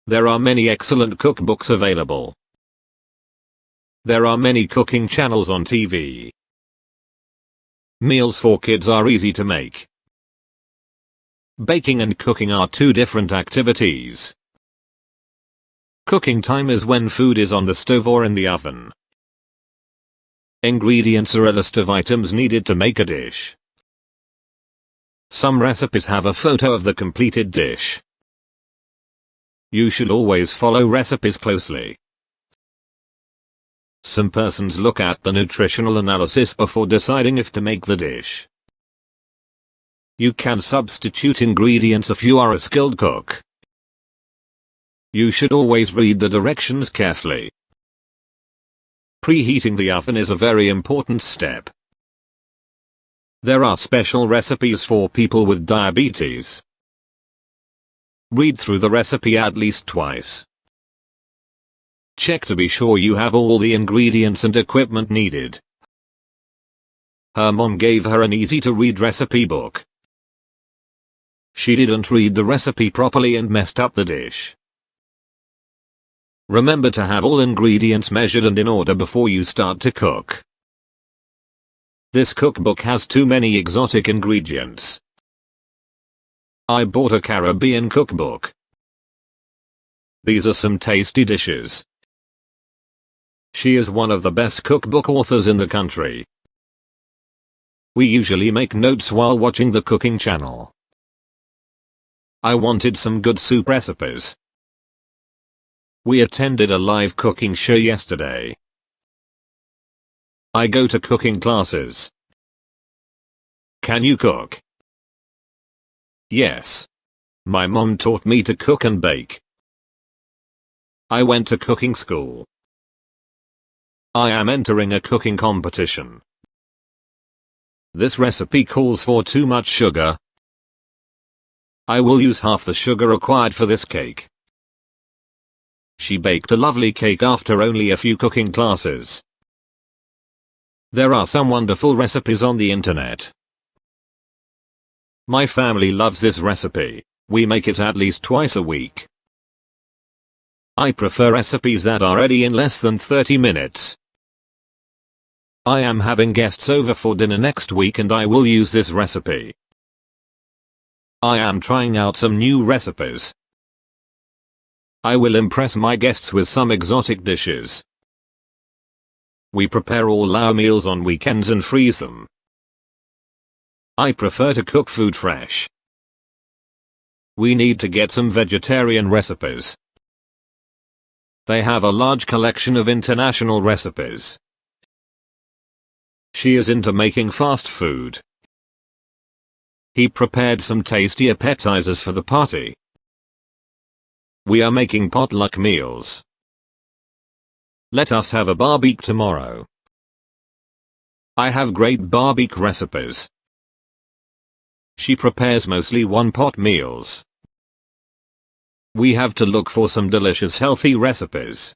There are many excellent cookbooks available. There are many cooking channels on TV. Meals for kids are easy to make. Baking and cooking are two different activities. Cooking time is when food is on the stove or in the oven. Ingredients are a list of items needed to make a dish. Some recipes have a photo of the completed dish. You should always follow recipes closely. Some persons look at the nutritional analysis before deciding if to make the dish. You can substitute ingredients if you are a skilled cook. You should always read the directions carefully. Preheating the oven is a very important step. There are special recipes for people with diabetes. Read through the recipe at least twice. Check to be sure you have all the ingredients and equipment needed. Her mom gave her an easy-to-read recipe book. She didn't read the recipe properly and messed up the dish. Remember to have all ingredients measured and in order before you start to cook. This cookbook has too many exotic ingredients. I bought a Caribbean cookbook. These are some tasty dishes. She is one of the best cookbook authors in the country. We usually make notes while watching the cooking channel. I wanted some good soup recipes. We attended a live cooking show yesterday. I go to cooking classes. Can you cook? Yes. My mom taught me to cook and bake. I went to cooking school. I am entering a cooking competition. This recipe calls for too much sugar. I will use half the sugar required for this cake. She baked a lovely cake after only a few cooking classes. There are some wonderful recipes on the internet. My family loves this recipe. We make it at least twice a week. I prefer recipes that are ready in less than 30 minutes. I am having guests over for dinner next week and I will use this recipe. I am trying out some new recipes. I will impress my guests with some exotic dishes. We prepare all our meals on weekends and freeze them. I prefer to cook food fresh. We need to get some vegetarian recipes. They have a large collection of international recipes. She is into making fast food. He prepared some tasty appetizers for the party. We are making potluck meals. Let us have a barbecue tomorrow. I have great barbecue recipes. She prepares mostly one-pot meals. We have to look for some delicious healthy recipes.